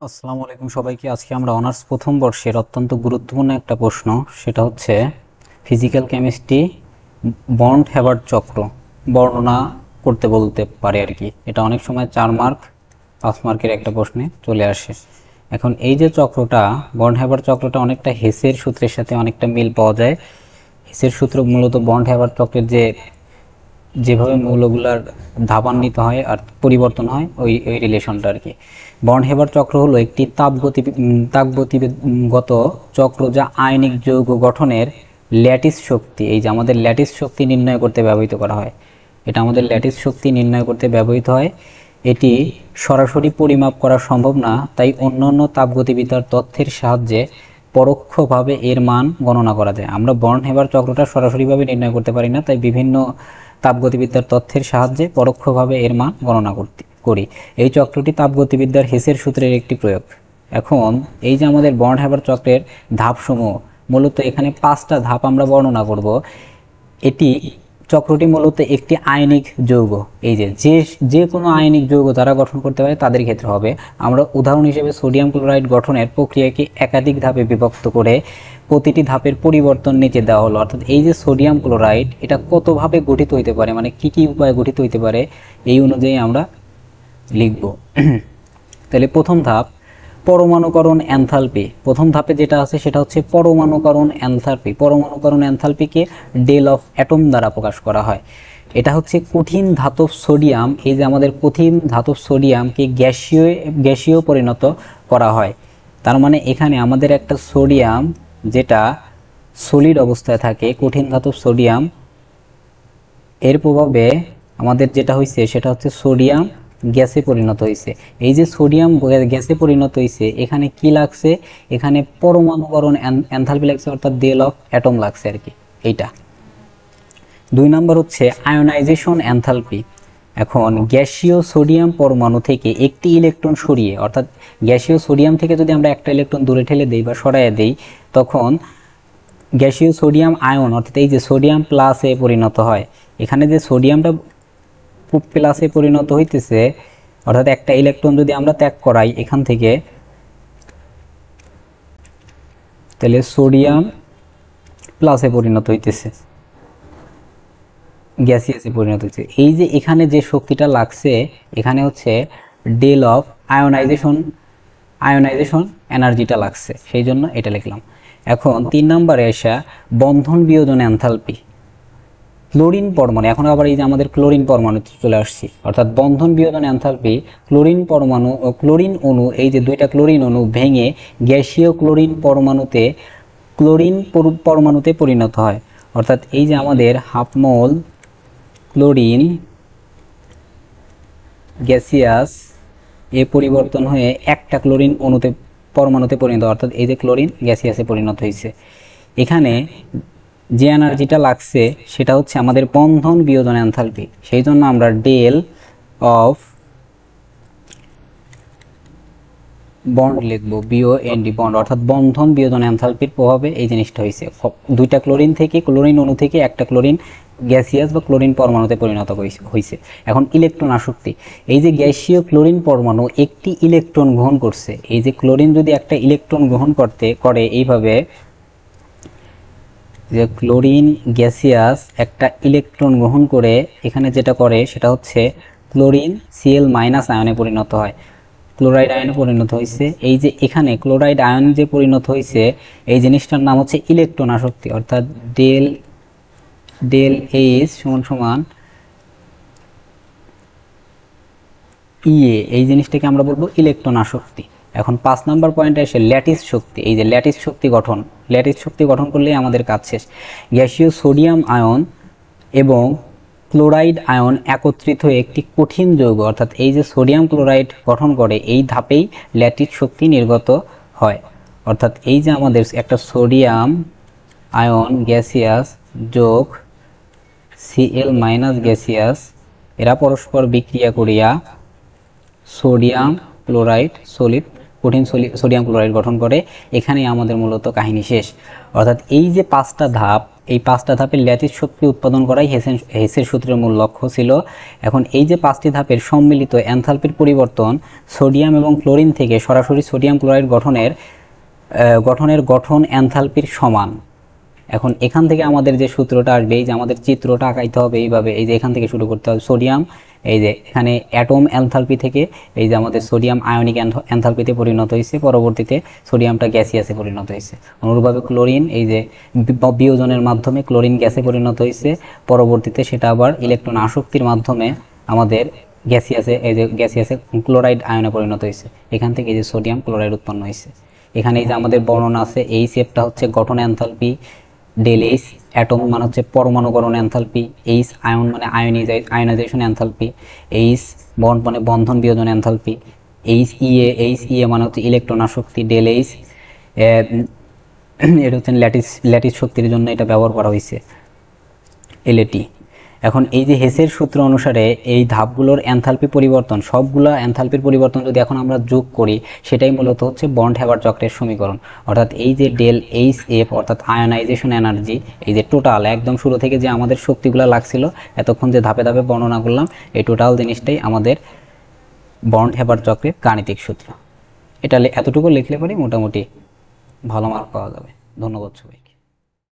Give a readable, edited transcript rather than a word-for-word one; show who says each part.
Speaker 1: আসসালামু আলাইকুম সবাইকে। আজকে আমরা অনার্স প্রথম বর্ষের অত্যন্ত গুরুত্বপূর্ণ একটা প্রশ্ন, সেটা হচ্ছে ফিজিক্যাল কেমিস্ট্রি বন্ড হ্যাবার্ট চক্র বর্ণনা করতে বলতে পারে আর কি। এটা অনেক সময় 4 মার্ক 5 মার্কের একটা প্রশ্নে চলে আসে। এখন এই যে চক্রটা, বন্ড হ্যাবার্ট চক্রটা অনেকটা হেসের সূত্রের সাথে অনেকটা মিল পাওয়া যায়। হেসের সূত্র মূলত বন্ড হ্যাবার্ট চক্রের যেভাবে মৌলগুলার ধাপান্বিত হয় আর পরিবর্তন হয় ওই ওই রিলেশনটা আর কি। বন্ড হেবার চক্র হলো একটি তাপগতিগত চক্র যা আয়নিক যৌগ গঠনের ল্যাটিস শক্তি, এই যে আমাদের ল্যাটিস শক্তি নির্ণয় করতে ব্যবহৃত করা হয়। এটা আমাদের ল্যাটিস শক্তি নির্ণয় করতে ব্যবহৃত হয়। এটি সরাসরি পরিমাপ করা সম্ভব না, তাই অন্যান্য তাপগতিবিদ্যার তথ্যের সাহায্যে পরোক্ষভাবে এর মান গণনা করা যায়। আমরা বর্ন হেবার চক্রটা সরাসরিভাবে নির্ণয় করতে পারি না, তাই বিভিন্ন তাপগতিবিদ্যার তথ্যের সাহায্যে পরোক্ষভাবে এর মান গণনা করি। এই চক্রটি তাপগতিবিদ্যার হেসের সূত্রের একটি প্রয়োগ। এখন এই যে আমাদের বর্ন হেবার চক্রের ধাপসমূহ, মূলত এখানে 5টা ধাপ আমরা বর্ণনা করব। এটি চক্রটি মূলত একটি আয়নিক যৌগ, এই যে যে কোনো আয়নিক যৌগ যারা গঠন করতে পারে তাদের ক্ষেত্রে হবে। আমরা উদাহরণ হিসেবে সোডিয়াম ক্লোরাইড গঠনের প্রক্রিয়াকে একাধিক ধাপে বিভক্ত করে প্রতিটি ধাপের পরিবর্তন নিচে দেওয়া হলো। অর্থাৎ এই যে সোডিয়াম ক্লোরাইড, এটা কতভাবে গঠিত হইতে পারে, মানে কি কি উপায়ে গঠিত হইতে পারে, এই অনুযায়ী আমরা লিখব। তাহলে প্রথম ধাপ পরমাণুকরণ এনথালপি। প্রথম ধাপে যেটা আছে সেটা হচ্ছে পরমাণুকরণ এনথালপি। পরমাণুকরণ এনথালপিকে ডেল অফ অ্যাটম দ্বারা প্রকাশ করা হয়। এটা হচ্ছে কঠিন ধাতব সোডিয়াম, এই যে আমাদের কঠিন ধাতব সোডিয়ামকে গ্যাসীয় পরিণত করা হয়। তার মানে এখানে আমাদের একটা সোডিয়াম যেটা সলিড অবস্থায় থাকে, কঠিন ধাতব সোডিয়াম, এর প্রভাবে আমাদের যেটা হয়েছে সেটা হচ্ছে সোডিয়াম গ্যাসে পরিণত হয়েছে। এই যে সোডিয়াম গ্যাসে পরিণত হয়েছে, এখানে কি লাগছে, এখানে পরমাণুকরণ এনথালপি লাগছে, অর্থাৎ ডেল অফ অ্যাটম লাগছে আর কি, এইটা। 2 নম্বর হচ্ছে আয়োনাইজেশন এনথালপি। এখন গ্যাসীয় সোডিয়াম পরমাণু থেকে একটি ইলেকট্রন সরিয়ে, অর্থাৎ গ্যাসীয় সোডিয়াম থেকে যদি আমরা একটা ইলেকট্রন দূরে ঠেলে দেই বা সরাইয়ে দেই, তখন গ্যাসীয় সোডিয়াম আয়ন, অর্থাৎ এই যে সোডিয়াম প্লাসে পরিণত হয়। এখানে যে সোডিয়ামটা প্লাসে পরিণত হইতেছে, অর্থাৎ একটা ইলেকট্রন যদি আমরা ত্যাগ করাই এখান থেকে, তাহলে সোডিয়াম প্লাসে পরিণত হইতেছে, গ্যাসিয়াসে পরিণত হচ্ছে। এই যে এখানে যে শক্তিটা লাগছে, এখানে হচ্ছে ডেল অফ আয়োনাইজেশন এনার্জিটা লাগছে, সেই জন্য এটা লিখলাম। এখন 3 নম্বরে আসা বন্ধন বিয়োজন এনথালপি। ক্লোরিন পরমাণু, এখন আবার এই যে আমাদের ক্লোরিন পরমাণু চলে আসছি, অর্থাৎ বন্ধন বিয়োজন এনথালপি। ক্লোরিন পরমাণু ও ক্লোরিন অণু, এই যে 2টা ক্লোরিন অণু ভেঙে গ্যাসীয় ক্লোরিন পরমাণুতে পরিণত হয়। অর্থাৎ এই যে আমাদের হাফ মোল ক্লোরিন গ্যাসিয়াস এ পরিবর্তন হয়ে একটা ক্লোরিন পরমাণুতে পরিণত, অর্থাৎ এই যে ক্লোরিন গ্যাসিয়াসে পরিণত হয়েছে। এখানে যে এনার্জিটা লাগছে সেটা হচ্ছে আমাদের বন্ধন বিয়োজন এনথালপি, সেই জন্য আমরা ডেল অফ বন্ড লিখবো, বিওএনডি বন্ড, অর্থাৎ বন্ধন বিয়োজন এনথালপির প্রভাবে এই জিনিসটা হয়েছে। 2টা ক্লোরিন থেকে, ক্লোরিন অণু থেকে একটা ক্লোরিন গ্যাসিয়াস বা ক্লোরিন পরমাণুতে পরিণত হয়েছে। এখন ইলেকট্রন আসক্তি, এই যে গ্যাসীয় ক্লোরিন পরমাণু একটি ইলেকট্রন গ্রহণ করছে, এই যে ক্লোরিন যদি একটা ইলেকট্রন গ্রহণ করে এইভাবে, যে ক্লোরিন গ্যাসিয়াস একটা ইলেকট্রন গ্রহণ করে এখানে যেটা করে সেটা হচ্ছে ক্লোরিন Cl- আয়নে পরিণত হয়, ক্লোরাইড আয়নে পরিণত হয়েছে। এই যে এখানে ক্লোরাইড আয়ন যে পরিণত হয়েছে, এই জিনিসটার নাম হচ্ছে ইলেকট্রন আসক্তি, অর্থাৎ ডেল এইচ সমান সমান ইএ, এই জিনিসটাকে আমরা বলবো ইলেকট্রন আসক্তি। এখন 5 নম্বর পয়েন্টে এসে ল্যাটিস শক্তি। এই যে ল্যাটিস শক্তি গঠন করলেই আমাদের কাজ শেষ। গ্যাসীয় সোডিয়াম আয়ন এবং ক্লোরাইড আয়ন একত্রিত হয়ে একটি কঠিন যৌগ, অর্থাৎ এই যে সোডিয়াম ক্লোরাইড গঠন করে, এই ধাপেই ল্যাটিস শক্তি নির্গত হয়। অর্থাৎ এই যে আমাদের একটা সোডিয়াম আয়ন গ্যাসিয়াস যোগ Cl- গ্যাসিয়াস, এরা পরস্পর বিক্রিয়া করিয়া সোডিয়াম ক্লোরাইড কঠিন সোডিয়াম ক্লোরাইড গঠন করে। এখানে আমাদের মূলত কাহিনী শেষ। অর্থাৎ এই যে 5টা ধাপ, এই 5টা ধাপের ল্যাটিস শক্তি উৎপাদন করাই হেসের সূত্রের মূল লক্ষ্য ছিল। এখন এই যে 5টি ধাপের সম্মিলিত এনথালপির পরিবর্তন সোডিয়াম এবং ক্লোরিন থেকে সরাসরি সোডিয়াম ক্লোরাইড গঠন এনথালপির সমান। এখন এখান থেকে আমাদের যে সূত্রটা আসবে, এই যে আমাদের চিত্রটা আঁকাইতে হবে এইভাবে, এই যে এখান থেকে শুরু করতে হবে। সোডিয়াম এই যে এখানে অ্যাটম এনথালপি থেকে এই যে আমাদের সোডিয়াম আয়নিক এনথালপিতে পরিণত হয়েছে, পরবর্তীতে সোডিয়ামটা গ্যাসিয়াসে পরিণত হয়েছে। অনুরূপভাবে ক্লোরিন এই যে বিয়োজনের মাধ্যমে ক্লোরিন গ্যাসে পরিণত হয়েছে, পরবর্তীতে সেটা আবার ইলেকট্রন আসক্তির মাধ্যমে আমাদের গ্যাসিয়াসে ক্লোরাইড আয়নে পরিণত হয়েছে। এখান থেকে এই যে সোডিয়াম ক্লোরাইড উৎপন্ন হয়েছে। এখানে এই যে আমাদের বর্ণনা আছে, এই শেপটা হচ্ছে গঠন এনথালপি, ডেল এইচ অ্যাটম মানে হচ্ছে পরমাণুকরণ এনথালপি, এইচ আয়ন মানে আয়নাইজেশন এনথালপি, এইচ বন্ড মানে বন্ধন বিয়োজন এনথালপি, এইচ ইএ মানে হচ্ছে ইলেকট্রন আসক্তি, ডেল এইচ এটা হচ্ছে ল্যাটিস শক্তির জন্য এটা ব্যবহার করা হয়েছে, এলএটি। এখন এই যে হেসের সূত্র অনুসারে এই ধাপগুলোর এনথালপি পরিবর্তন, সবগুলো এনথালপির পরিবর্তন যদি এখন আমরা যোগ করি, সেটাই মূলত হচ্ছে বন্ড হ্যাবার চক্রের সমীকরণ। অর্থাৎ এই যে ডেল এইচ এফ অর্থাৎ আয়নাইজেশন এনার্জি, এই যে টোটাল একদম শুরু থেকে যে আমাদের শক্তিগুলো লাগছিল এতক্ষণ যে ধাপে ধাপে বর্ণনা করলাম, এই টোটাল জিনিসটাই আমাদের বন্ড হ্যাবার চক্রের গাণিতিক সূত্র। এটা এতটুকু লিখলে পরে মোটামুটি ভালো মার্ক পাওয়া যাবে। ধন্যবাদ সবাই।